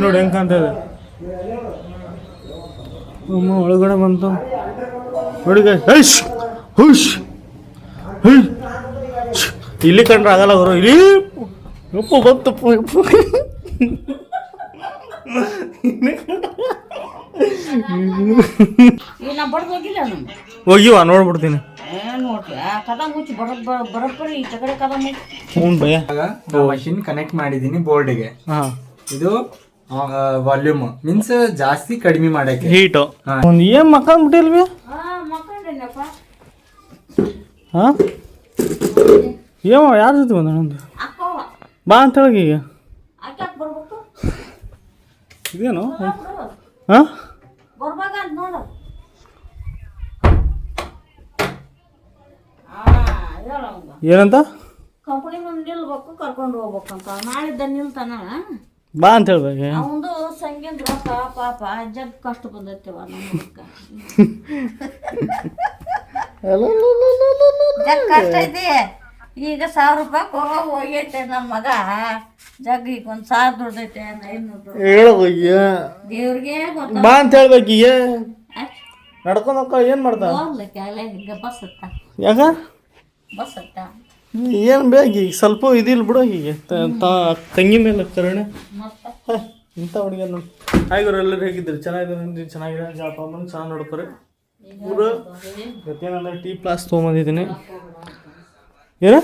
ನೋಡಿ ಹೆಂಗೆ ಕಾಣ್ತದೆ. ಅಮ್ಮ ಒಳಗಡೆ ಬಂತು ನೋಡಿ ಹೈಶ್ ಹುಷ್ ಇಲ್ಲಿ ಕಂಡ್ರೆ ಆಗಲ್ಲ ಅವರು ಇಲ್ಲಿ ಉಪ್ಪು ಬಂತಪ್ಪು ಉಪ್ಪು ಹೋಗಿವ ನೋಡ್ಬಿಡ್ತೀನಿ. ಮಷಿನ್ ಕನೆಕ್ಟ್ ಮಾಡಿದೀನಿ ಬೋರ್ಡ್ಗೆ. ಇದು ವಾಲ್ಯೂಮ್ ಮೀನ್ಸ್ ಜಾಸ್ತಿ ಕಡಿಮೆ ಮಾಡಕ್ಕೆ ಹೀಟು ಏನ್ ಮಕ್ಕಂಡ್ಬಿಟ್ಟಿಲ್ವಿ. ಹಾ ಏವ ಯಾರ ಜೊತೆ ಬಂದ ನಂದು ಬಾ ಅಂತ ಹೇಳಿ ಈಗ ಇದೇನು ಹಾ ಏನಂತ ಕಂಪನಿ ಮುಂದೆ ನಿಲ್ಬೇಕು ಕರ್ಕೊಂಡು ಹೋಗ್ಬೇಕಂತ ನಾಳಿದ್ದ ನಿಲ್ತಾನ ಬಾ ಅಂತ ಹೇಳ್ಬೇಕು. ಅವಂದು ಸಂಗೀತ ರೊಕ್ಕ ಪಾಪ ಜಗ್ ಕಷ್ಟ ಬಂದೈತೆವ ನಮ್ಮಕ್ಕ ಜಗ್ ಕಷ್ಟ ಐತಿ. ಈಗ 1000 ರೂಪಾಯಿ ಹೋಗೈತೆ ನನ್ನ ಮಗ ಜಗ್ ಈಗ 1000 ದುಡ್ಡೈತೆ 500 ಹೇಳೋಯ್ಯ ದೇವ್ರಿಗೆ ಬಾ ಅಂತ ಹೇಳ್ಬೇಕು. ಈಗ ನಡ್ಕೊಂಡು ಹೋಗ ಏನ್ ಮಾಡ್ತಾ ಈಗ ಬಸ್ ಹತ್ತ ಯಾಕ ಬಸ್ ಹತ್ತ ಏನು ಬೇಕು ಈಗ ಸ್ವಲ್ಪ ಇದಿಲ್ಲ ಬಿಡು. ಹೀಗೆ ತಂಗಿ ಮೇಲೆ ಕರುಣೆ ಇಂಥ ಹುಡುಗಿಯ ನೋಡಿ. ಹಾಗೆ ಎಲ್ಲರೂ ಹೇಗಿದ್ರು ಚೆನ್ನಾಗಿದ್ದಾರೆ ಚೆನ್ನಾಗಿದೆ ಜಾಪ ಬಂದು ಚೆನ್ನಾಗಿ ನೋಡ್ತಾರೆ. ಊರು ಏನಂದ್ರೆ ಟೀ ಪ್ಲಾಸ್ ತೊಗೊಂಬಂದಿದ್ದೀನಿ. ಏನು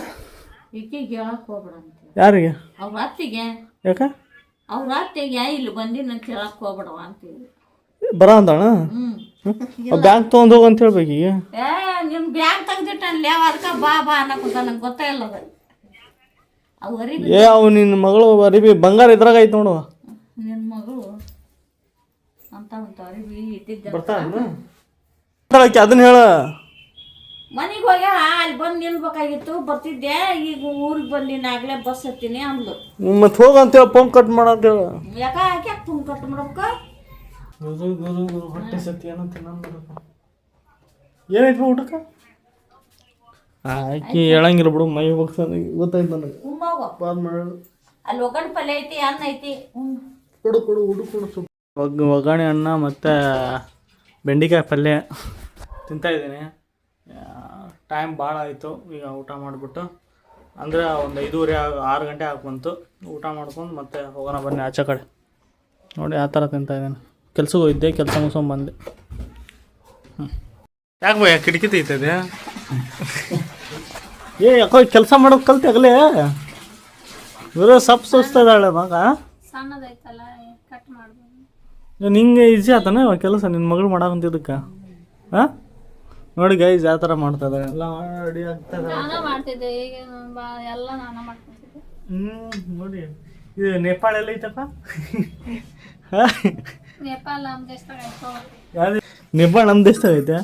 ಯಾರಿಗೆ ಅವ್ರ ಅತ್ತಿಗೆ ಯಾಕ ಅವ್ರ ಅತ್ತಿಗೆ ಇಲ್ಲಿ ಬಂದಿನಂತ ಹೇಳಕ್ ಹೋಗ್ಬೇಡವ ಅಂತೀವಿ. ಬರ ಅಂದಣ ಬ್ಯಾಂಕ್ ತೊಗೊಂಡು ಹೋಗು ಅಂತ ಹೇಳ್ಬೇಕು. ಈಗ ನಿಮ್ ಬ್ಯಾಂಕ್ ತೆಗ್ದಿಟ್ಟಲ್ಲಿ ಅದಕ್ಕೆ ಬಾ ಬಾ ಅನ್ನಕುಂತ ನಂಗೆ ಗೊತ್ತೇ ಇಲ್ಲ ಅದು. ಅವು ಅರಿಬಿ ಅವು ನಿನ್ನ ಮಗಳು ಅರಿಬಿ ಬಂಗಾರ ಇದ್ರಾಗ ಐತೆ ನೋಡುವ. ನಿನ್ನ ಮಗಳು ಅಂತ ಅರಿಬಿ ಇಟ್ಟಿದ್ದ ಬರ್ತಾಳಕ್ಕೆ ಅದನ್ನ ಹೇಳ. ಮನೆಗೆ ಹೋಗ್ಯಾಳ ಅಲ್ಲಿ ಬಂದು ನಿಲ್ಬೇಕಾಗಿತ್ತು ಬರ್ತಿದ್ದೆ. ಈಗ ಊರಿಗೆ ಬಂದಿನ ಆಗ್ಲೇ ಬಸ್ ಹತ್ತೀನಿ ಅಂದ್ಲು. ಮತ್ತೆ ಹೋಗ ಅಂತೇಳಿ ಫೋನ್ ಕಟ್ ಮಾಡ ಅಂತ ಹೇಳ. ಯಾಕ ಯಾಕೆ ಫೋನ್ ಕಟ್ ಮಾಡ್ಬೇಕು. ಹೊಟ್ಟೆ ಸತಿ ಏನೋ ತಿನ್ನೋದು ಏನೈತಿ ಊಟಕ್ಕೆ ಆಕಿ ಹೇಳಂಗಿಲ್ಲ ಬಿಡು. ಮೈ ಹೋಗ್ತಾನೆ ಗೊತ್ತಾಯ್ತು ನನಗೆ. ಅಲ್ಲಿ ಒಗ್ಗರಣೆ ಪಲ್ಯ ಐತಿ ಅನ್ನ ಐತಿ ಕೊಡು ಕೊಡು ಹುಡು ಕೊಡು. ಒಗ್ಗರಣೆ ಅನ್ನ ಮತ್ತು ಬೆಂಡೆಕಾಯಿ ಪಲ್ಯ ತಿಂತಾಯಿದ್ದೀನಿ. ಟೈಮ್ ಭಾಳ ಆಯಿತು. ಈಗ ಊಟ ಮಾಡಿಬಿಟ್ಟು ಅಂದರೆ ಒಂದು 5:30 6 ಗಂಟೆ ಬಂತು. ಊಟ ಮಾಡ್ಕೊಂಡು ಮತ್ತೆ ಹೋಗೋಣ ಬನ್ನಿ ಆಚೆ ಕಡೆ. ನೋಡಿ ಆ ಥರ ತಿಂತಾಯಿದ್ದೀನಿ. ಕೆಲ್ಸಕ್ಕೆ ಹೋಗಿದ್ದೆ, ಕೆಲಸ ಮುಗಿಸ್ಕೊಂಬಂದೆ. ಯಾಕೆ ಭಯ ಕಿಟಕಿ ತೆಗಿತದೆ ಯಾಕೋ ಕೆಲಸ ಮಾಡೋದು ಕಲ್ತಿ ಆಗಲೇ ಇವರು ಸಪ್ ಸುಸ್ತಾಳೆ ಮಗ. ನಿಂಗೆ ಈಸಿ ಆತನ ಕೆಲಸ ನಿನ್ನ ಮಗಳು ಮಾಡಾಕಂತಿದ್ದಕ್ಕೆ. ಹಾಂ ನೋಡಿ ಗೈಸ್ ಯಾವ ಥರ ಮಾಡ್ತಾ ಇದ್ದಾರೆ ಎಲ್ಲ ರೆಡಿ ಆಗ್ತದೆ. ನೋಡಿ ಇದು ನೇಪಾಳ ಎಲ್ಲ ಐತಪ್ಪ. ನೇಪಾಳ ನಮ್ಮ ದೇಶದಾಗ ಐತೆ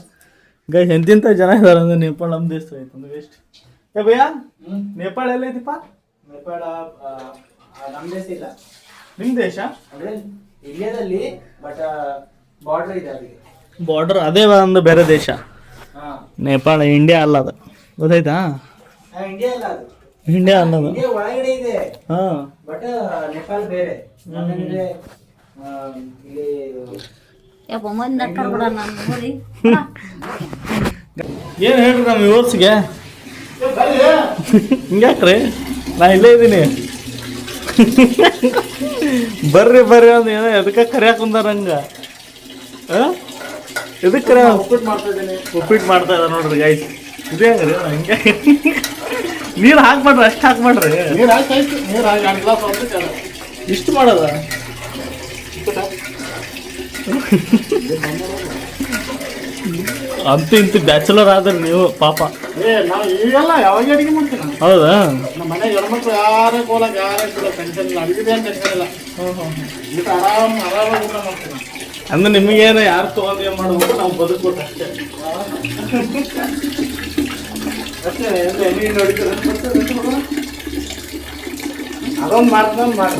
ಗೈಸ್. ಎಂತೆಂಥ ಜನ ಇದಾರೆ ಅಂದ್ರೆ ನೇಪಾಳ ನಮ್ಮ ದೇಶದಾಗ ಐತೆ ಅಂದ್ರೆ ಎಷ್ಟು. ಭಯ್ಯ ನೇಪಾಳ ಎಲ್ಲ ಐತಿಪ್ಪ. ನೇಪಾಳ ನಮ್ಮ ದೇಶ ಇಲ್ಲ. ನಿಮ್ಮ ದೇಶ ಅಂದರೆ ಇಂಡಿಯಾದಲ್ಲಿ ಬಟ್ ಬಾರ್ಡರ್ ಇದೆ ಅದಕ್ಕೆ. ಬಾರ್ಡರ್ ಅದೇ ಒಂದು ಬೇರೆ ದೇಶ. ನೇಪಾಳ ಇಂಡಿಯಾ ಅಲ್ಲ ಅದು ಗೊತ್ತಾಯ್ತಾ. ಇಂಡಿಯಾ ಅಲ್ಲ ಅದು. ಇಂಡಿಯಾ ಅನ್ನೋದು ಇಂಡಿಯಾ ಒಳಗಡೆ ಇದೆ. ಹಾಂ ಬಟ್ ನೇಪಾಳ ಬೇರೆ. ಏನು ಹೇಳ್ರಿ ನಮ್ಮ ಯುವರ್ಸ್ಗೆ ಹಿಂಗ್ಯಾಕ್ರಿ ನಾ ಇಲ್ಲೇ ಇದ್ದೀನಿ. ಬರ್ರಿ ಬರ್ರಿ ಅಂದ ಏನೋ ಎದಕ್ಕೆ ಕರಿಯಾಕ ಕುಂದಾರ ಹಂಗೆ. ಎದಕ್ಕೆ ಕರಿಯ ಉಪ್ಪಿಟ್ಟು ಮಾಡ್ತಾ ಇದ್ದಾರೆ ನೋಡ್ರಿ ಗೈಸ್. ಇದೇ ಹಂಗ್ರಿ ಹಂಗೆ ನೀರು ಹಾಕ್ಬೇಡ್ರಿ ಅಷ್ಟು ಹಾಕ್ಬೇಡ್ರಿ. ನೀರು ಹಾಕಿ ನೀರು ಹಾಕಿ 2 ಗ್ಲಾಸ್ ಇಷ್ಟು ಮಾಡೋದ. ಅಂತೂ ಇಂತೂ ಬ್ಯಾಚುಲರ್ ಆದ್ರೆ ನೀವು ಪಾಪ. ನಾವು ಈಗೆಲ್ಲ ಯಾವಾಗ ಅಡಿಗೆ ಮಾಡ್ತೀನಿ. ಹೌದಾ ನಮ್ಮ ಮನೆಗೆ ಹೆಣ್ಮಕ್ಳು ಯಾರೇ ಕೋಲಾಗ ಯಾರೇ ಕೂಡ ಟೆನ್ಷನ್ ಇಲ್ಲ. ಅಡಿಗೆ ಏನು ಟೆನ್ಷನ್ ಇಲ್ಲ. ಊಟ ಆರಾಮಾಗಿ ಊಟ ಮಾಡ್ತೀನಿ. ಅಂದ್ರೆ ನಿಮಗೇನು ಯಾರು ತೊಗೊಂಡು ಏನು ಮಾಡ್ಬೇಕು ನಾವು ಬದುಕ್ಬೇಕು ಅಷ್ಟೇ. ಅಷ್ಟೇ ಎಣ್ಣೆ ಹೊಡಿತಾರೆ ಅದೊಂದು ಮಾಡ್ಕೊಂಡು ಮಾಡಿ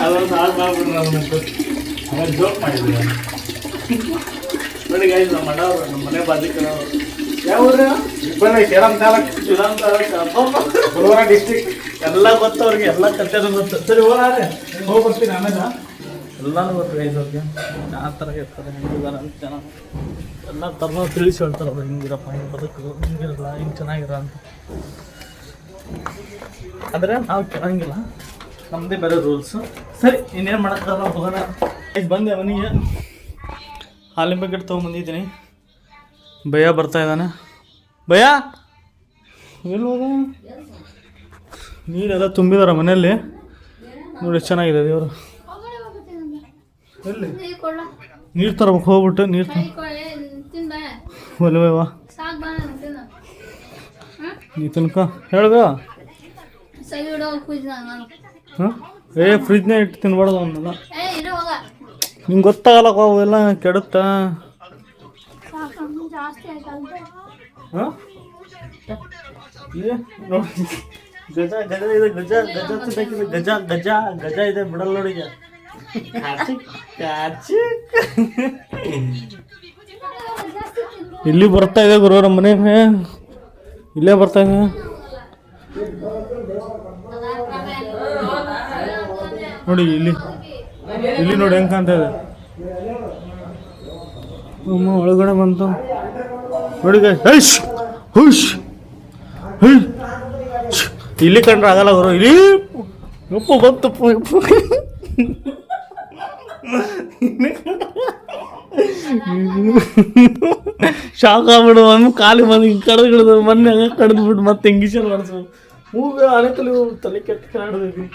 ಅದೊಂದು ಹಾಳು ಮಾಡ್ಬಿಡ್ರಿ ನಮ್ಮನ್ನು. ಆಮೇಲೆ ಜೋಕ್ ಮಾಡಿದ್ವಿ ನೋಡಿ ಗೈಸ್. ನಮ್ಮ ಮನೆಯವರು ನಮ್ಮ ಮನೆ ಬಾಜಿಕನವರು ಯಾವ ಊರು ಇಬ್ಬರೇ ಶ್ರೀರಾಮ್ ತಾಲೂಕು ಗುಲ್ಬರ್ಗ ಡಿಸ್ಟ್ರಿಕ್ಟ್ ಎಲ್ಲ ಗೊತ್ತು ಅವ್ರಿಗೆ. ಎಲ್ಲ ಕಲ್ತಿರೋದು ಗೊತ್ತು. ಸರಿ ಹೋಗ್ರಿ ಹೋಗಿ ಬರ್ತೀನಿ ಆಮೇಲೆ. ಎಲ್ಲರೂ ಗೊತ್ತು ಗೈಸ್ ಅವ್ರಿಗೆ ಯಾವ ಥರ ಇರ್ತಾರೆ, ಹೆಂಗಿದ್ದಾರೆ ಅಂತ ಜನ ಎಲ್ಲ ಥರನೂ ತಿಳಿಸಿ ಹೇಳ್ತಾರೆ ಅವ್ರು, ಹಿಂಗಿರಪ್ಪ, ಹಿಂಗೆ ಬದುಕು, ಹಿಂಗಿರಲ್ಲ, ಹಿಂಗೆ ಚೆನ್ನಾಗಿರ ಅಂತ. ಆದರೆ ನಾವು ಕೇಳಂಗಿಲ್ಲ, ನಮ್ಮದೇ ಬೇರೆ ರೂಲ್ಸು. ಸರಿ, ಇನ್ನೇನು ಮಾಡೋಕ್ಕಲ್ಲ, ಹೋಗೋಣ. ಬಂದೆ ಮನೆಗೆ, ಹಾಲಿನ ಪ್ಯಾಕೆಟ್ ತೊಗೊಂಬಂದಿದ್ದೀನಿ. ಭಯ ಬರ್ತಾ ಇದ್ದಾನೆ. ಭಯ ಎಲ್ಲಿ ಹೋದ? ನೀರೆಲ್ಲ ತುಂಬಿದಾರ ಮನೆಯಲ್ಲಿ ನೋಡಿ, ಎಷ್ಟು ಚೆನ್ನಾಗಿದೆ ದೇವರು. ಎಲ್ಲಿ ನೀರು ತರಬೇಕು, ಹೋಗ್ಬಿಟ್ಟು ನೀರು ಒಲ್ವೇವಾ ನೀ ತನಕ ಹೇಳ್ದ. ಹಾಂ ಫ್ರಿಜ್ನೇ ಇಟ್ಟು ತಿನ್ಬಾರ್ದು ಅವನ್ನೆಲ್ಲ, ನಿಂಗೆ ಗೊತ್ತಾಗಲ್ಲ ಅವೆಲ್ಲ ಕೆಡುತ್ತಾ. ಹಾಂ ನೋಡಿ, ಗಜ ಗಜ ಇದೆ, ಗಜ ಗಜ ತಿನ್ನಕ್ಕಿದೆ, ಗಜ ಗಜ ಗಜ ಇದೆ, ಬಿಡಲ್ಲ ನೋಡಿ. ಇಲ್ಲಿ ಬರ್ತಾ ಇದೆ ಗುರು, ನಮ್ಮ ಮನೆಗೆ ಇಲ್ಲೇ ಬರ್ತಾ ಇದೆ. ನೋಡಿ ಇಲ್ಲಿ ಇಲ್ಲಿ ನೋಡಿ ಹೆಂಗೆ ಕಾಣ್ತಾ ಇದೆ. ಅಮ್ಮ ಒಳಗಡೆ ಬಂತು ನೋಡಿ. ಹೈಶ್ ಹುಷ್ ಹುಯ್, ಇಲ್ಲಿ ಕಂಡ್ರೆ ಆಗಲ್ಲ ಗುರು. ಇಲ್ಲಿ ಉಪ್ಪು ಬಂತಪ್ಪ, ಉಪ್ಪು ಶಾಕ್ ಆಗ್ಬಿಡು. ಅಮ್ಮ ಖಾಲಿ ಬಂದು ಕಡ್ದು ಗಿಡದು ಮೊನ್ನೆ ಹಂಗೆ ಕಡ್ದು ಮತ್ತೆ ಇಂಗಿಷನ್ ಮಾಡಿಸು ಮೂವಿ ಅನೇಕಲ್ಲಿ ತಲೆ ಕೆಟ್ಟ ಕಾಡ್ದೈತಿ.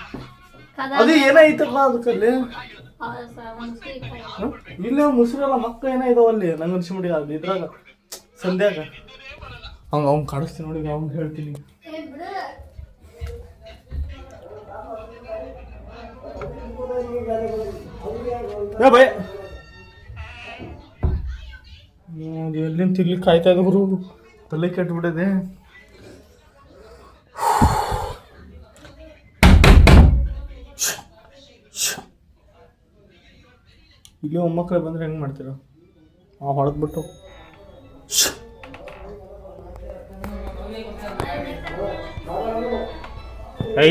ಅದು ಏನಾಯ್ತಪ್ಪ ಅದಕ್ಕಲ್ಲಿ? ಇಲ್ಲ ಮುಸುರೆಲ್ಲ ಮಕ್ಕ ಏನಾಯ್ತಾವ ಅಲ್ಲಿ, ನಂಗೆ ಅನ್ಸಿಬಿಡಿ ಅದು ಇದ್ರಾಗ ಸಂಧ್ಯಾಗ. ಅವ್ನು ಕಾಡಿಸ್ತೀನಿ ನೋಡಿ, ಅವ್ನು ಹೇಳ್ತೀನಿ. ಭಯ ಅದು ಎಲ್ಲಿಂದ ತಿರ್ಲಿಕ್ಕೆ ಕಾಯ್ತಾ ಇದ್ರು, ತಲೆ ಕೆಟ್ಬಿಟ್ಟಿದೆ. ಇಲ್ಲಿ ಮೊಮ್ಮಕ್ಕಳು ಬಂದ್ರೆ ಹೆಂಗೆ ಮಾಡ್ತೀರ? ಹೊಡೆದ್ಬಿಟ್ಟು ಐ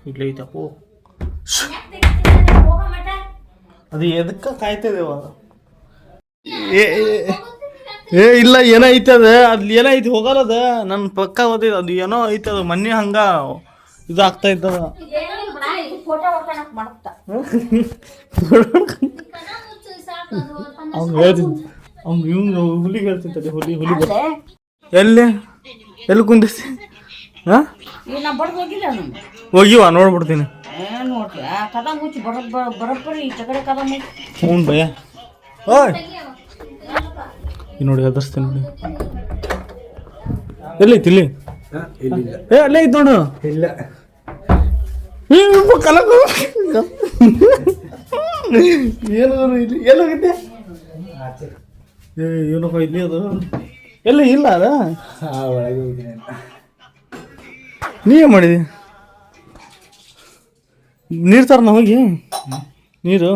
ಇಲ್ಲ ಐತಪ್ಪೋ. ಅದು ಎದಕ್ಕೆ ಕಾಯ್ತದೇವ? ಇಲ್ಲ ಏನೈತೆ ಅದ, ಅಲ್ಲಿ ಏನೈತಿ ಹೋಗಲ್ಲದ, ನನ್ನ ಪಕ್ಕ ಓದಿದ ಅದು ಏನೋ ಐತೆ, ಅದು ಮೊನ್ನೆ ಹಂಗ ಇದಾಗ್ತಾ ಇದ್ದದ. ಅವ್ನು ಹೇಳ್ತೀನಿ, ಅವ್ನು ಇವ್ನು ಹುಲಿಗೆ ಹೇಳ್ತಿಂತದೆ, ಹುಲಿ ಹುಲಿ ಎಲ್ಲಿ ಎಲ್ಲಿ ಕುಂದಿಸಿ. ಹಾಂ ಹೋಗಿವ ನೋಡ್ಬಿಡ್ತೀನಿ. ಹ್ಞೂ ಭಯ. ಓಯ್ ನೋಡಿ ಎದುರಿಸ್ತೀನಿ ನೋಡಿ. ಎಲ್ಲೈತಿ ಇಲ್ಲಿ? ಏ ಅಲ್ಲೇ ಐತಿ ನೋಡು. ಇಲ್ಲ ಕಲಕ ಏನು ಇಲ್ಲಿ ಎಲ್ಲೋಗಿದ್ದೆ? ಏ ಏನಪ್ಪ ಇಲ್ಲಿ ಅದು ಎಲ್ಲ ಇಲ್ಲ ಅದ. ಒಳಗೆ ಹೋಗಿದ್ದೀನಿ. ನೀವೇ ಮಾಡಿದಿ? ನೀರು ತರನ ಹೋಗಿ ನೀರು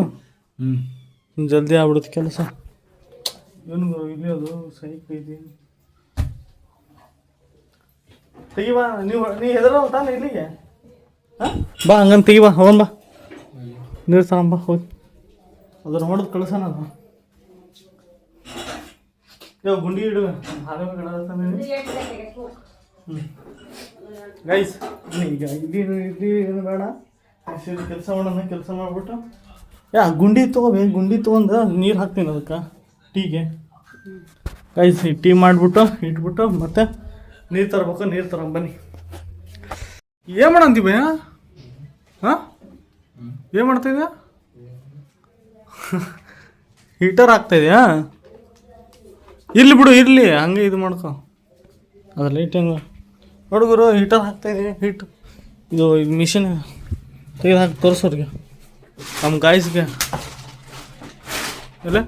ಜಲ್ದಿ ಆಗ್ಬಿಡುತ್ತೆ ಕೆಲಸ. ಏನು ಇಲ್ಲಿ ಅದು ಸೈಕ್ ಐತಿ. ತೆಗಿಬಾ, ನೀ ಹೆದರ ತಾನೆ ಇಲ್ಲಿಗೆ. ಹಾಂ ಬಾ, ಹಂಗಂತ ತೆಗಿಬಾ, ಹೋಗನ್ ಬಾ, ನೀರು ತಗೊಂಬ ಹೋಗಿ. ಅದ್ರ ಹೊಡೆದು ಕಳ್ಸೋಣ. ಅದು ಇವಾಗ ಗುಂಡಿ ಇಡು, ಹಾಗೆ ಗೈಸ್. ಈಗ ಇಲ್ಲಿ ಏನು ಬೇಡ, ಕೆಲಸ ಮಾಡೋಣ. ಕೆಲಸ ಮಾಡಿಬಿಟ್ಟು ಗುಂಡಿ ತೊಗೋಬೇಕು. ಗುಂಡಿ ತೊಗೊಂಡು ನೀರು ಹಾಕ್ತೀನಿ ಅದಕ್ಕೆ, ಟೀಗೆ. ಗೈಸ್ ಟೀ ಮಾಡಿಬಿಟ್ಟು ಇಟ್ಬಿಟ್ಟು ಮತ್ತೆ ನೀರು ತರಬೇಕು. ನೀರು ತಗೊಂಬನ್ನಿ. ಏನು ಮಾಡಂತೀವಿ? ಹಾಂ ಏನು ಮಾಡ್ತಾಯಿದ್ಯಾ? ಹೀಟರ್ ಹಾಕ್ತಾಯಿದ್ಯಾ? ಇರ್ಲಿ ಬಿಡು, ಇರಲಿ ಹಂಗೆ ಇದು ಮಾಡ್ಕೊ. ಅದು ಲೈಟ್ ಹೆಂಗೆ ನೋಡುಗರು, ಹೀಟರ್ ಹಾಕ್ತಾಯಿದ್ದೀನಿ. ಇದು ಮಿಷಿನ್ ತೆಗೆದು ಹಾಕಿ ತೋರಿಸೋರಿಗೆ, ನಮ್ಮ ಗಾಯ್ಸ್ಗೆ. ಇಲ್ಲ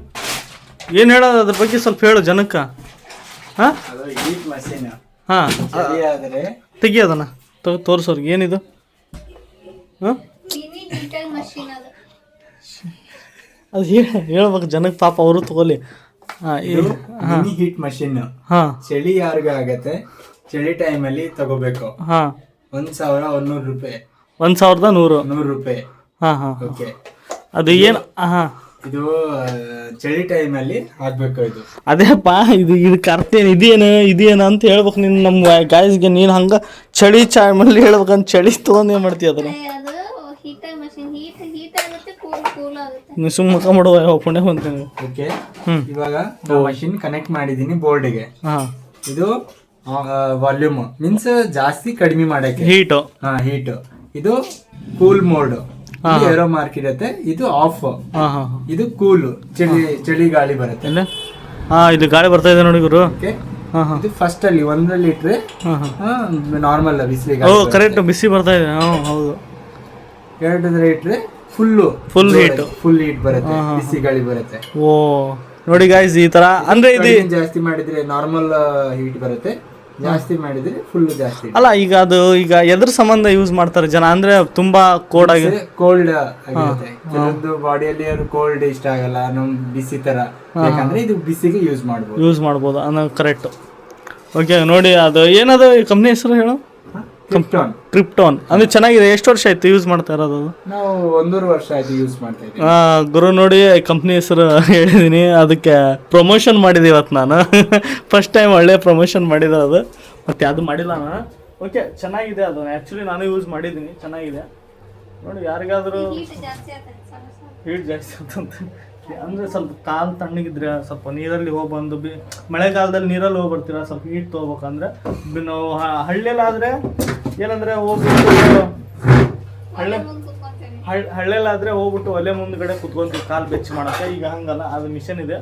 ಏನು ಹೇಳೋದು ಅದ್ರ ಬಗ್ಗೆ ಸ್ವಲ್ಪ ಹೇಳು ಜನಕ್ಕೆ. ಹಾಂ ಹಾಂ ತೆಗಿಯೋದನ್ನ ತೋರಿಸೋರಿಗೆ. ಏನಿದು? ಹಾಂ ಅದು ಹೇಳ್ಬೇಕು ಜನಕ್ಕೆ, ಪಾಪ ಅವರು ತಗೊಳ್ಳಿ. Heat machine. ಹಾಂ ಚಳಿ ಯಾರಿಗ ಆಗತ್ತೆ, ಚಳಿ ಟೈಮಲ್ಲಿ ತಗೋಬೇಕು. ಹಾಂ 1,100 ರೂಪಾಯಿ. 1,100. 100 ರೂಪಾಯಿ. ಹಾಂ ಹಾಂ. ಓಕೆ. ಅದು ಏನು? ಹಾಂ, ಇದು ಚಳಿ ಟೈಮಲ್ಲಿ ಹಾಕ್ಬೇಕು ಇದು. ಅದೇಪ್ಪ, ಇದಕ್ಕೆ ಅರ್ಥ ಏನು, ಇದೇನು ಅಂತ ಹೇಳ್ಬೇಕು ನೀನು ನಮ್ಮ ಗಾಯ್ಸ್ಗೆ. ನೀನು ಹಂಗೆ ಚಳಿ ಚಾಮಲ್ಲಿ ಹೇಳ್ಬೇಕಂತ ಚಳಿ ತೊಗೊಂಡು ಏನು ಮಾಡ್ತೀಯ ಅದನ್ನು? ನೀವು ಸುಮ್ಮ ಮುಖ ಮಾಡುವ ಪುಣ್ಯ ಹೊಂತೀನಿ. ಓಕೆ. ಇವಾಗ ಮಷಿನ್ ಕನೆಕ್ಟ್ ಮಾಡಿದ್ದೀನಿ ಬೋರ್ಡ್ಗೆ. ಹಾಂ, ಇದು ವಾಲ್ಯೂಮ್ ಮೀನ್ಸ್ ಜಾಸ್ತಿ ಕಡಿಮೆ ಮಾಡಕ್ಕೆ ಹೀಟು. ಹೀಟ್. ಇದು ಕೂಲ್ ಮೋಡ್, ಏರೋ ಮಾರ್ಕ್ ಇರುತ್ತೆ. ಇದು ಆಫ್. ಹಾಂ ಹಾಂ. ಇದು ಕೂಲ್, ಚಳಿ ಗಾಳಿ ಬರುತ್ತೆ. ಹಾಂ, ಇದು ಗಾಳಿ ಬರ್ತಾ ಇದೆ ನೋಡಿ ಗುರು. ಓಕೆ. ಹಾಂ ಹಾಂ. ಇದು ಫಸ್ಟ್ ಅಲ್ಲಿ 1 ಲೀಟ್ರ್ ನಾರ್ಮಲ್ ಬಿಸಿಲಿಗೆ. ಓ ಕರೆಕ್ಟ್, ಬಿಸಿ ಬರ್ತಾ ಇದೆ. ಹಾಂ ಹೌದು. 2 ಲೀಟ್ರ್ ಫುಲ್ ಹೀಟ್ ಬರುತ್ತೆ, ಬಿಸಿ ಗಾಳಿ ಬರುತ್ತೆ. ಓ ನೋಡಿ ಗಾಯ್ಸ್, ಈ ತರ ಅಂದ್ರೆ ಇದು ಜಾಸ್ತಿ ಮಾಡಿದ್ರೆ ನಾರ್ಮಲ್ ಹೀಟ್ ಬರುತ್ತೆ, ಜಾಸ್ತಿ ಮಾಡಿದ್ರೆ ಫುಲ್ ಜಾಸ್ತಿ. ಅಲ್ಲ, ಈಗ ಎದ್ರ ಸಂಬಂಧ ಯೂಸ್ ಮಾಡ್ತಾರೆ ಜನ ಅಂದ್ರೆ ತುಂಬಾ ಕೋಲ್ಡ್ ಆಗಿರುತ್ತೆ. ಕೆಲವೊಂದು ಬಾಡಿಯಲ್ಲಿ ಕೋಲ್ಡ್ ಇಷ್ಟ ಆಗಲ್ಲ, ನಮ್ ಬಿಸಿ ತರ ಯಾಕಂದ್ರೆ ಇದು ಬಿಸಿಗೆ ಯೂಸ್ ಮಾಡ್ಬೋದು ಅನ್ನೋ ಕರೆಕ್ಟ್. ಓಕೆ ನೋಡಿ, ಅದು ಏನದು ಈ ಕಂಪ್ನಿ ಹೆಸರು ಹೇಳು? ಕ್ರಿಪ್ಟೋನ್. ಅಂದ್ರೆ ಚೆನ್ನಾಗಿದೆ. ಎಷ್ಟು ವರ್ಷ ಆಯ್ತು ಯೂಸ್ ಮಾಡ್ತಾ ಇರೋದು? ನಾವು 1.5 ವರ್ಷ ಆಯ್ತು ಯೂಸ್ ಮಾಡ್ತಾ ಇದ್ದೀವಿ. ಗುರು ನೋಡಿ, ಕಂಪ್ನಿ ಹೆಸರು ಹೇಳಿದೀನಿ, ಅದಕ್ಕೆ ಪ್ರಮೋಷನ್ ಮಾಡಿದೆ ಇವತ್ತು ನಾನು. ಫಸ್ಟ್ ಟೈಮ್ ಒಳ್ಳೆ ಪ್ರಮೋಷನ್ ಮಾಡಿದೆ ಅದು, ಮತ್ತೆ ಅದು ಮಾಡಿಲ್ಲ ನಾನು. ಓಕೆ, ಚೆನ್ನಾಗಿದೆ ಅದು. ಆ್ಯಕ್ಚುಲಿ ನಾನು ಯೂಸ್ ಮಾಡಿದ್ದೀನಿ, ಚೆನ್ನಾಗಿದೆ ನೋಡಿ. ಯಾರಿಗಾದರೂ ಹೀಟ್ ಜಾಸ್ತಿ ಅಂತಂತ ಅಂದರೆ ಸ್ವಲ್ಪ ಕಾಲು ತಣ್ಣಗಿದ್ರೆ ಸ್ವಲ್ಪ ನೀರಲ್ಲಿ ಹೋಗ್ಬಂದು ಮಳೆಗಾಲದಲ್ಲಿ ನೀರಲ್ಲಿ ಹೋಗ್ಬರ್ತೀರ, ಸ್ವಲ್ಪ ಹೀಟ್ ತೊಗೋಬೇಕಂದ್ರೆ ನಾವು ಹಳ್ಳಿಯಲ್ಲಾದರೆ ಏನಂದರೆ ಹೋಗ್ಬಿಟ್ಟು ಹಳ್ಳಿಯಲ್ಲಾದರೆ ಹೋಗ್ಬಿಟ್ಟು ಒಲೆ ಮುಂದ್ಗಡೆ ಕುತ್ಕೊಂತೀವಿ ಕಾಲು ಬೆಚ್ಚ ಮಾಡೋಕ್ಕೆ. ಈಗ ಹಂಗಲ್ಲ, ಅದು ಮಿಷನ್ ಇದೆ,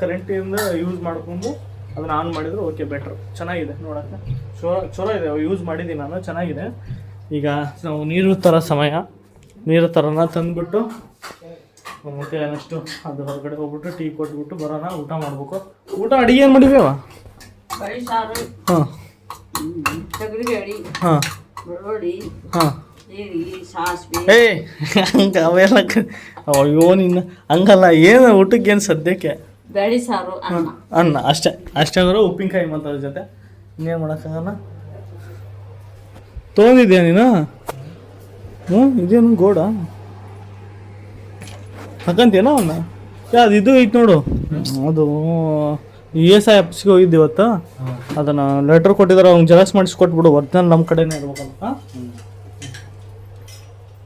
ಕರೆಂಟಿಂದ ಯೂಸ್ ಮಾಡ್ಕೊಂಡು ಅದನ್ನ ಆನ್ ಮಾಡಿದ್ರು ಓಕೆ ಬೆಟ್ರ್. ಚೆನ್ನಾಗಿದೆ ನೋಡೋಕ್ಕೆ, ಚಲೋ ಇದೆ. ಯೂಸ್ ಮಾಡಿದ್ದೀನಿ ನಾನು, ಚೆನ್ನಾಗಿದೆ. ಈಗ ನಾವು ನೀರು ಥರನ ತಂದುಬಿಟ್ಟು ಮತ್ತೆ ನೆಕ್ಸ್ಟು ಅದು ಹೊರಗಡೆ ಹೋಗ್ಬಿಟ್ಟು ಟೀ ಕೊಟ್ಬಿಟ್ಟು ಬರೋಣ, ಊಟ ಮಾಡ್ಬೇಕು. ಅಡುಗೆ ಏನು ಮಾಡಿದೇವ? ಹಾಂ ಹಾಂ ಹಾಂ. ಹಂಗೆ ಅವೆಲ್ಲ ಅಯ್ಯೋ ನಿನ್ನ ಹಂಗಲ್ಲ. ಏನು ಊಟಕ್ಕೆ ಏನು ಸದ್ಯಕ್ಕೆ ಬೇಳೆ ಸಾರು, ಅನ್ನ ಅಷ್ಟೇ ಅಂದ್ರೆ ಉಪ್ಪಿನಕಾಯಿ ಮತ್ತು ಅದ್ರ ಜೊತೆ ಇನ್ನೇನು ಮಾಡೋಕ್ಕಾಗಲ್ಲ. ತೊಗೊಂಡಿದ್ಯಾ ನೀನು? ಇದೇನು ಗೋಡ ಹಾಕಂತೀನೋ ಅವನ್ನ? ಅದು ಇದು ಐತೆ ನೋಡು, ಅದು ESI ಆಫೀಸ್ಗೆ ಹೋಗಿದ್ದು ಇವತ್ತು. ಅದನ್ನು ಲೆಟ್ರ್ ಕೊಟ್ಟಿದ್ದಾರೆ, ಅವ್ನು ಜೆರಾಕ್ಸ್ ಮಾಡಿಸ್ಕೊಟ್ಬಿಡು, ಒರಿಜಿನಲ್ ನಮ್ಮ ಕಡೆನೇ ಇರ್ಬೇಕಂತ.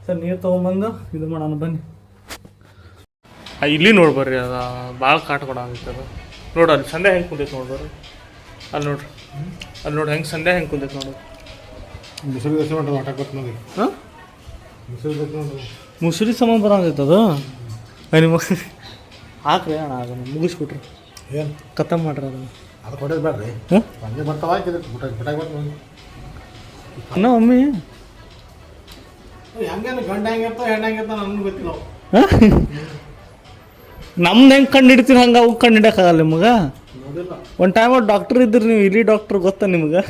ಸರ್ ನೀರು ತೊಗೊಂಬಂದು ಇದು ಮಾಡೋಣ ಬನ್ನಿ. ಇಲ್ಲಿ ನೋಡ್ಬರ್ರಿ, ಅದು ಭಾಳ ಕಾಟ ಕೊಡೋಂಗಿತ್ತು ಅದು. ನೋಡು ಅಲ್ಲಿ ಸಂಧ್ಯಾ ಹೆಂಗೆ ಕುಂತೈತೆ ನೋಡ್ಬರ್ರಿ, ಅಲ್ಲಿ ನೋಡಿ ಹೆಂಗೆ ಸಂಧ್ಯಾ ಹೆಂಗೆ ಕುಂತೈತೆ ನೋಡು. ಹಾಂ, ಮುಸುರಿ ಸಂಬಂಧ ಬರೋಂಗೈತೆ ಅದು. ನಿಮಗೆ ಹಾಕ್ರಿ ಅಣ್ಣ, ಅದನ್ನು ಮುಗಿಸ್ಬಿಟ್ರಿ ಏನು ಖತಮ್ ಮಾಡ್ರಿ ಅದನ್ನು. ಅದು ಕೊಡೋದು ಬೇಡ್ರಿ, ಹಂಗೆ ಅನ್ನ ಮಮ್ಮಿ ಹೆಂಗೇನು ಗಂಡ ಹೆಂಗಿರ್ತ ಹೆಣ್ಣು ಹೆಂಗಿರ್ತ ನನಗೆ ಗೊತ್ತಿಲ್ಲ. ನಮ್ದು ಹೆಂಗೆ ಕಂಡು ಹಿಡ್ತೀರಿ ಹಂಗೆ ಅವು ಕಂಡು ಹಿಡಕ್ಕಾಗಲ್ಲ ನಿಮಗೆ. ಒಂದು ಟೈಮ್ ಅವ್ರು ಡಾಕ್ಟ್ರ್ ಇದ್ರಿ ನೀವು, ಇಲ್ಲಿ ಡಾಕ್ಟ್ರ್ ಗೊತ್ತಾ ನಿಮ್ಗೆ?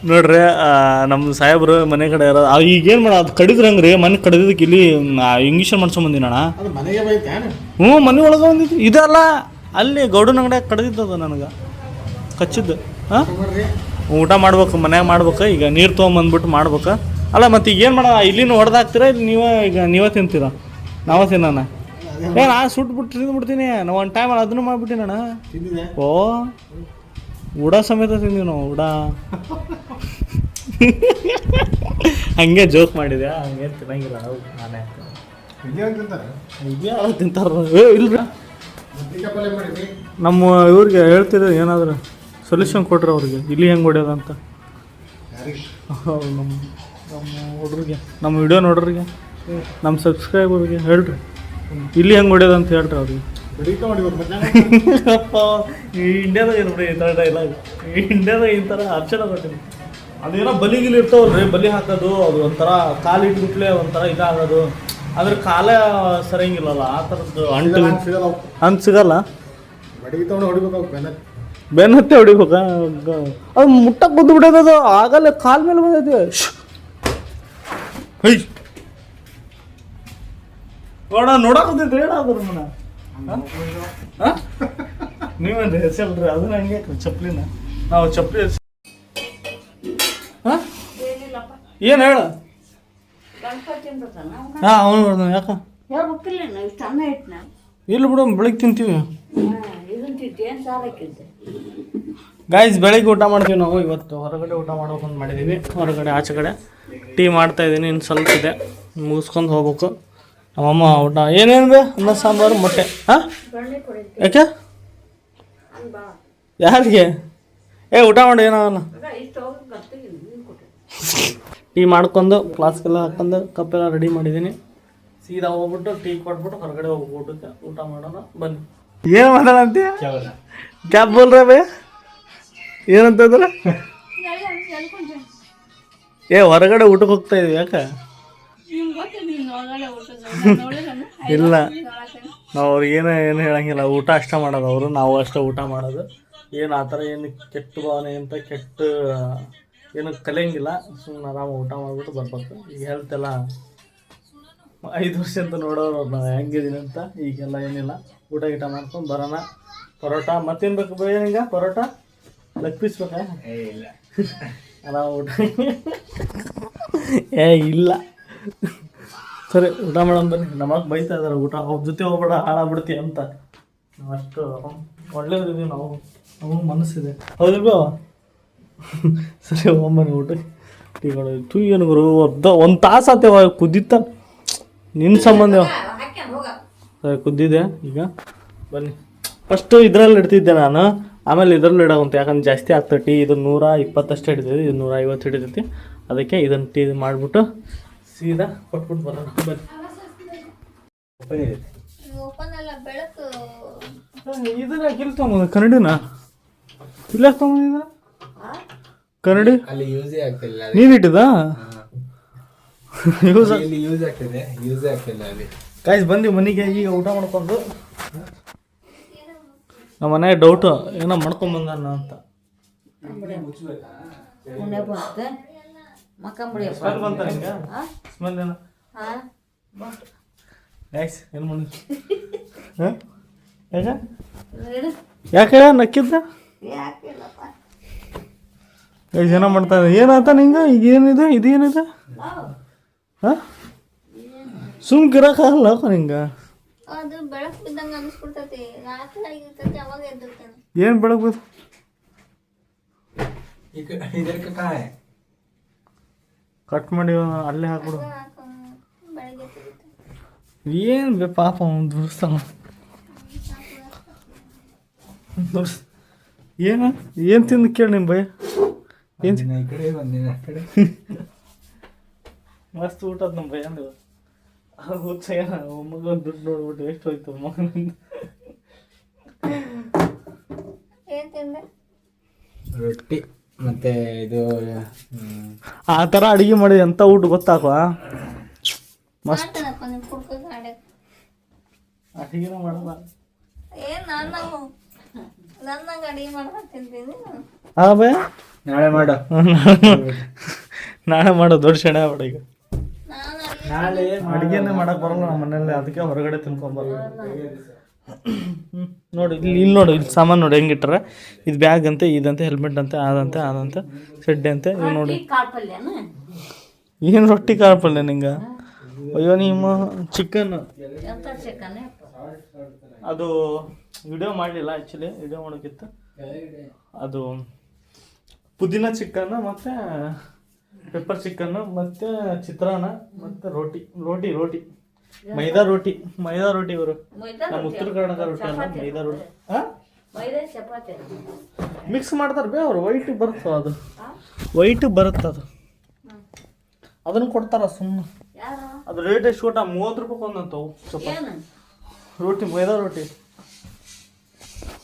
ನೋಡ್ರಿ ನಮ್ಮ ಸಾಹೇಬ್ರು ಮನೆ ಕಡೆ ಇರೋದು. ಈಗೇನು ಮಾಡ ಅದು ಕಡಿದ್ರೆ ಹಂಗೆ ರೀ, ಮನೆ ಕಡಿದಕ್ಕೆ ಇಲ್ಲಿ ಇಂಜೆಕ್ಷನ್ ಮಾಡ್ಸ್ಕೊಂಬಂದಿನಣ್ಣ. ಮನೆ ಒಳಗೆ ಬಂದಿದ್ದು ಇದಲ್ಲ, ಅಲ್ಲಿ ಗೌಡನ ಅಂಗಡಿಯಾಗ ಕಡ್ದಿದ್ದದು ನನಗೆ ಕಚ್ಚಿದ್ದು. ಹಾಂ, ಊಟ ಮಾಡ್ಬೇಕು, ಮನ್ಯಾಗ ಮಾಡ್ಬೇಕು. ಈಗ ನೀರು ತೊಗೊಂಬಂದ್ಬಿಟ್ಟು ಮಾಡ್ಬೇಕು. ಅಲ್ಲ ಮತ್ತು ಈಗ ಏನು ಮಾಡ, ಇಲ್ಲಿನ ಹೊಡೆದಾಕ್ತೀರಾ ಇಲ್ಲಿ ನೀವೇ ತಿಂತೀರ? ನಾವೇ ತಿನ್ನೋಣ? ನಾ ಸುಟ್ಬಿಟ್ಟು ತಿಂದ್ಬಿಡ್ತೀನಿ. ನಾವು ಒಂದು ಟೈಮ್ ಅದನ್ನು ಮಾಡಿಬಿಟ್ಟಿನಣ್ಣ. ಓ ಊಡ ಸಮೇತ ತಿಂದೀವಿ ನಾವು, ಊಡ. ಹಂಗೆ ಜೋಕ್ ಮಾಡಿದೆ, ಹಂಗೆ ತಿನ್ನಂಗಿಲ್ಲ ನಾವು. ನಾನೇ ತಿಂತಾರ ಇಲ್ರಿ. ನಮ್ಮ ಇವ್ರಿಗೆ ಹೇಳ್ತಿದ್ರು ಏನಾದ್ರು ಸೊಲ್ಯೂಷನ್ ಕೊಟ್ರೆ ಅವ್ರಿಗೆ, ಇಲ್ಲಿ ಹೆಂಗೆ ಹೊಡ್ಯೋದಂತ. ನಮ್ಮ ಹುಡ್ರಿಗೆ, ನಮ್ಮ ವಿಡಿಯೋ ನೋಡ್ರಿಗೆ, ನಮ್ಮ ಸಬ್ಸ್ಕ್ರೈಬರ್ಗೆ ಹೇಳ್ರಿ ಇಲ್ಲಿ ಹೆಂಗೆ ಹೊಡ್ಯೋದಂತ ಹೇಳ್ರಿ ಅವ್ರಿಗೆ. ಅಪ್ಪ ಈ ಇಂಡಿಯಾದಾಗ ಇರ್ಬಿಡಿ ಈ ಥರ ಡೈಲಾಗ್. ಇಂಡಿಯಾದಾಗ ಈ ಥರ ಅರ್ಚನೆ ಕೊಟ್ಟಿನಿ. ಅದೇನೋ ಬಲಿಗಿಲಿ ಇರ್ತಾವಲ್ರಿ, ಬಲಿ ಹಾಕೋದು, ಅದು ಒಂಥರ ಕಾಲು ಇಟ್ಬಿಟ್ಲೆ ಒಂಥರ ಇದಾಗೋದು. ಅದ್ರ ಕಾಲ ಸರಿಯಂಗಿಲ್ಲಲ್ಲ, ಆ ಥರದ್ದು ಅಂಟು ಸಿಗಲ್ಲ. ಬೆನ್ನ ಹತ್ತೆ ಹೊಡಿಬೇಕಾ? ಅದು ಮುಟ್ಟಕ್ಕೆ ಬದ್ದು ಬಿಡೋದು, ಆಗಲ್ಲ ಕಾಲ ಮೇಲೆ ಬಂದೈತಿ. ಹೈ ನೋಡಕ್ಕೆ ಹೇಳಾದ್ರು ನೀವೇನು ಹೆಸಲ್ರಿ ಅದನ್ನ ಹಂಗೆ ಚಪ್ಪಲಿನ ನಾವು ಚಪ್ಪಲಿ ಹಾಂ ಏನಿಲ್ಲಪ್ಪ ಏನು ಹೇಳ ಗಣಪತಿ ಬರ್ತಾನ ಹಾಂ ಅವನು ಬರ್ತಾನೆ ಯಾಕ ಹೇಳ್ಬೇಕಿಲ್ಲ ನಾವು ಇಷ್ಟು ಅನ್ನ ಇಟ್ಟು ನಾನು ಇಲ್ಲ ಬಿಡು ಬೆಳಿಗ್ಗೆ ತಿಂತೀವಿ ಇದನ್ನ ತಿಂತಿ ಏನು ಸಾರಕ್ಕಿದ್ದೆ ಗಾಯ್ಸ್ ಬೆಳಿಗ್ಗೆ ಊಟ ಮಾಡ್ತೀವಿ ನಾವು ಇವತ್ತು ಹೊರಗಡೆ ಊಟ ಮಾಡ್ಬೇಕಂತ ಮಾಡಿದ್ದೀವಿ ಹೊರಗಡೆ ಆಚೆ ಕಡೆ ಟೀ ಮಾಡ್ತಾಯಿದ್ದೀನಿ ಇನ್ನು ಸ್ವಲ್ಪ ಇದೆ ಮುಗಿಸ್ಕೊಂಡು ಹೋಗ್ಬೇಕು ನಮ್ಮಮ್ಮ ಊಟ ಏನೇನು ಬೇ ಅನ್ನ ಸಾಂಬಾರು ಮೊಟ್ಟೆ ಹಾಂ ಬೆಣ್ಣೆ ಕೊಡಿ ಯಾಕೆ ಹಂಗೆ ಬಾ ಯಾರಿಗೆ ಊಟ ಮಾಡಿ ಏನಾಗಲ್ಲ ಇಷ್ಟು ಹೋಗಿ ಬರ್ತೀವಿ ನೀನು ಕೊಟ್ಟೆ ಟೀ ಮಾಡ್ಕೊಂಡು ಫ್ಲಾಸ್ಕೆಲ್ಲ ಹಾಕೊಂಡು ಕಪ್ಪೆಲ್ಲ ರೆಡಿ ಮಾಡಿದ್ದೀನಿ ಸೀದಾ ಹೋಗ್ಬಿಟ್ಟು ಟೀ ಕೊಟ್ಬಿಟ್ಟು ಹೊರಗಡೆ ಹೋಗ್ಬಿಟ್ಟು ಊಟ ಮಾಡೋಣ ಬನ್ನಿ ಏನು ಮಾತಾಡಂತೀಯ ಕ್ಯಾಬ್ ಬೋಲ್ರ ಬೇ ಏನಂತಂದ್ರೆ ಹೊರಗಡೆ ಊಟಕ್ಕೆ ಹೋಗ್ತಾ ಇದೀವಿ ಯಾಕೆ ಇಲ್ಲ ನಾವು ಅವ್ರಿಗೆ ಏನು ಹೇಳಂಗಿಲ್ಲ ಊಟ ಅಷ್ಟೇ ಮಾಡೋದು ಅವರು ನಾವು ಅಷ್ಟೇ ಊಟ ಮಾಡೋದು ಏನು ಆ ಥರ ಏನು ಕೆಟ್ಟ ಭಾವನೆ ಅಂತ ಕೆಟ್ಟ ಏನು ಕಲಿಯಂಗಿಲ್ಲ ಸುಮ್ಮನೆ ಆರಾಮ ಊಟ ಮಾಡಿಬಿಟ್ಟು ಬರ್ಬೇಕು ಈಗ ಹೆಲ್ತ್ ಎಲ್ಲ 5 ವರ್ಷ ಅಂತ ನೋಡೋರು ನಾವು ಹೆಂಗಿದ್ದೀನಿ ಅಂತ ಈಗೆಲ್ಲ ಏನಿಲ್ಲ ಊಟ ಗೀಟ ಮಾಡ್ಕೊಂಡು ಬರೋಣ ಪರೋಟ ಮತ್ತೇನು ಬೇಕು ಬೈ ಈಗ ಪರೋಟ ಲೆಗ್ ಪೀಸ್ ಬೇಕಾ ಇಲ್ಲ ಆರಾಮ ಊಟ ಇಲ್ಲ ಸರಿ ಊಟ ಮಾಡೋಣ ಬನ್ನಿ ನಮಗೆ ಬೈತಾ ಇದ್ದಾರೆ ಊಟ ಅವ್ರ ಜೊತೆ ಹೋಗ್ಬೇಡ ಹಾಳಾಗ್ಬಿಡ್ತೀವಿ ಅಂತ ನಾವು ಅಷ್ಟು ಒಳ್ಳೇದಿದ್ದೀವಿ ನಾವು ನಮಗೆ ಮನಸ್ಸಿದೆ ಹೌದಿಲ್ವ ಸರಿ ಹೋಗ್ಬನ್ನಿ ಊಟಕ್ಕೆ ಟೀ ಕೊಡೋದು ಟೂ ಏನು ಗುರು ಒಂದು ತಾಸು ಆತೇವ ಕುದ್ದಿತ್ತ ನಿನ್ನ ಸಂಬಂಧ ಸರಿ ಕುದ್ದಿದೆ ಈಗ ಬನ್ನಿ ಫಸ್ಟು ಇದರಲ್ಲಿ ಇಡ್ತಿದ್ದೆ ನಾನು ಆಮೇಲೆ ಇದರಲ್ಲಿ ಇಡೋಂತ ಯಾಕಂದ್ರೆ ಜಾಸ್ತಿ ಆಗ್ತದೆ ಟೀ ಇದು 120 ಅಷ್ಟೇ ಹಿಡಿತೈತಿ ಇದು 150 ಹಿಡಿತೈತಿ ಅದಕ್ಕೆ ಇದನ್ನು ಟೀ ಮಾಡಿಬಿಟ್ಟು ಸೀದಾ ಕೊಟ್ಬಿಟ್ಟು ಬರೋಣ ಬನ್ನಿ ಇದನ್ನ ಕಿಲ್ ತೊಗೊಂಬಂದ ಕನ್ನಡಿನ ಇಲ್ಲ ತೊಗೊಂಬಂದಿದ ಕನ್ನಡಿ ಅಲ್ಲಿ ಯೂಸೇ ಆಗ್ತಿಲ್ಲ ನೀನು ಇಟ್ಟಿದ ಯೂಸ್ ಇಲ್ಲಿ ಯೂಸ್ ಆಗ್ತಿದೆ ಯೂಸೇ ಆಗ್ತಿಲ್ಲ ಅಲ್ಲಿ ಕಾಯ್ಸ್ ಬಂದು ಮನೆಗೆ ಈಗ ಊಟ ಮಾಡ್ಕೊಂಡು ನಮ್ಮ ಮನೆಗೆ ಡೌಟು ಏನೋ ಮಾಡ್ಕೊಂಬಂದಾನ ಅಂತ ಪುಣ್ಯ ಬಂತು ಮಕ್ಕಂಬಿಡಿ ಸ್ಮೆಲ್ ಬಂತ ನಿಂಗೆ ಸ್ಮೆಲ್ ಏನೋ ಹಾಂ ಬಂತು ಯಾಕ್ಸ್ ಏನು ಮಾಡಿ ಹಾಂ ಯಾಕೆ ಇಡು ಯಾಕೆ ನಕ್ಕಿದ್ದ ಯಾಕಿಲ್ಲಪ್ಪ ಐದು ಜನ ಮಾಡ್ತಾ ಇದ್ದೆ ಏನಾಯ್ತ ನಿಂಗೆ ಈಗ ಏನಿದೆ ಇದೇನಿದೆ ಹಾಂ ಸುಮ್ ಗಿರಕ್ಕಾಗಲ್ಲ ನಿಂಗೆ ಅದು ಬೆಳಕು ಬಿದ್ದಂಗೆ ಅನಿಸ್ಬಿಡ್ತೈತಿ ರಾತ್ರಿ ಆಗಿರ್ತೈತಿ ಅವಾಗ ಎದ್ದಿರ್ತೇನೆ ಏನು ಬೆಳಗ್ಬೋದು ಇದಕ್ಕೆ ಕಾಯ್ ಕಟ್ ಮಾಡಿ ಅಲ್ಲೇ ಹಾಕ್ಬಿಡು ಬೆಳಗ್ಗೆ ತೆಗಿತೆ ಏನು ಬೇ ಪಾಪ ಅವ್ನು ದುಡಿಸ್ತಾನ ದುಡ್ಸ್ ಏನು ತಿಂದು ಕೇಳಿ ನಿಮ್ಮ ಭಯ ಏನು ಈ ಕಡೆ ಒಂದಿನ ಆ ಕಡೆ ಮಸ್ತ್ ಊಟದ ನಮ್ಮ ಭಯ ಅಂದ ಹುಚ್ಚ ಮಗ ದುಡ್ಡು ನೋಡ್ಬಿಟ್ಟು ಎಷ್ಟು ಹೋಯ್ತು ಮಗನಿಂದ ಏನ್ ತಿಂದೆ ರೊಟ್ಟಿ ಮತ್ತೆ ಇದು ಆ ಥರ ಅಡುಗೆ ಮಾಡಿ ಎಂಥ ಊಟ ಗೊತ್ತಾಕುವ ಮಸ್ತ್ ಮಾಡ್ತಾನಪ್ಪ ನಿಮ್ಮ ಕುಡ್ಕ ಗಾಡಿ ಅಡುಗೆನೂ ಮಾಡಲ್ಲ ಏನ್ ನಾನು ನನ್ನಂಗೆ ಅಡಿಗೆ ಮಾಡ್ಕೊಂಡು ತಿಂತೀನಿ ಆ ಭಯ ನಾಳೆ ಮಾಡು ನಾಳೆ ಮಾಡೋ ದೊಡ್ಡ ಶೆಣೆ ಆಗ್ಬಿಡ ಈಗ ನಾನು ನಾಳೆ ಅಡುಗೆನೇ ಮಾಡಕ್ಕೆ ಬರಲ್ಲ ನಮ್ಮ ಮನೇಲಿ ಅದಕ್ಕೆ ಹೊರಗಡೆ ತಿನ್ಕೊಂಬಲ್ಲ ನೋಡಿ ಇಲ್ಲಿ ನೋಡಿ ಇಲ್ಲಿ ಸಾಮಾನು ನೋಡಿ ಹೆಂಗಿಟ್ಟಾರೆ ಇದು ಬ್ಯಾಗ್ ಅಂತೆ ಇದಂತೆ ಹೆಲ್ಮೆಟ್ ಅಂತೆ ಅದಂತೆ ಸೆಡ್ಡೆ ಅಂತೆ ಇವು ನೋಡಿ ಕಾಳು ಪಲ್ಯನ ಏನು ರೊಟ್ಟಿ ಖಾರ ಪಲ್ಯ ನಿಂಗೆ ಅಯ್ಯೋ ನಿಮ್ಮ ಚಿಕನ್ ಎಂಥ ಚಿಕನ್ ಅದು ವಿಡಿಯೋ ಮಾಡಲಿಲ್ಲ ಆ್ಯಕ್ಚುಲಿ ವಿಡಿಯೋ ಮಾಡೋಕ್ಕಿತ್ತು ಅದು ಪುದೀನ ಚಿಕನ್ ಮತ್ತು ಪೆಪ್ಪರ್ ಚಿಕನ್ನು ಮತ್ತು ಚಿತ್ರಾನ್ನ ಮತ್ತು ರೋಟಿ ಮೈದಾ ರೋಟಿ ಇವರು ನಮ್ಮ ಉತ್ತರ ಕರ್ನಾಟಕ ರೊಟ್ಟಿ ಅಲ್ಲ ಮೈದಾ ರೋಟಿ ಹಾಂ ಮೈದಾ ಚಪಾತಿ ಮಿಕ್ಸ್ ಮಾಡ್ತಾರೆ ಬೇ ಅವರು ವೈಟಿಗೆ ಬರುತ್ತೆ ಅದು ವೈಟಿಗೆ ಬರುತ್ತೆ ಅದು ಅದನ್ನು ಕೊಡ್ತಾರ ಸುಮ್ಮನೆ ಯಾರು ಅದು ರೇಟ್ ಎಷ್ಟು ಕೊಟ್ಟ 30 ರೂಪಾಯಿ ಒಂದಂತವು ಚಪಾತಿ ಏನು ರೋಟಿ ಮೈದಾ ರೋಟಿ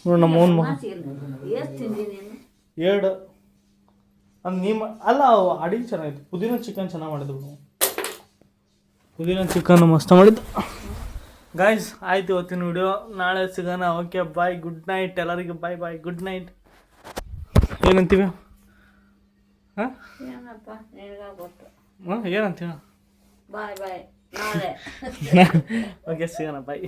ನೋಡಿ ನಮ್ಮ ಓನ್ ಮಗ ಎಷ್ಟು ತಿಂದಿ ನೀನು 2 ಅದು ನಿಮ್ಮ ಅಲ್ಲ ಅಡಿಗೆ ಚೆನ್ನಾಗಿತ್ತು ಪುದೀನ ಚಿಕನ್ ಚೆನ್ನಾಗಿ ಮಾಡಿದ್ರು ನಾವು ಪುದೀನ ಚಿಕನ್ ಮಸ್ತ್ ಮಾಡಿದ್ದು ಗಾಯ್ಸ್ ಆಯ್ತು ಇವತ್ತಿನ ವಿಡಿಯೋ ನಾಳೆ ಸಿಗೋಣ ಓಕೆ ಬಾಯ್ ಗುಡ್ ನೈಟ್ ಎಲ್ಲರಿಗೆ ಬಾಯ್ ಗುಡ್ ನೈಟ್ ಏನಂತೀವಿ ಹಾಂ ಏನಪ್ಪ ನಿನಗ ಗೊತ್ತು ಹಾಂ ಏನಂತೀವಿ ಬಾಯ್ ನಾಳೆ ಓಕೆ ಸಿಗೋಣ ಬಾಯ್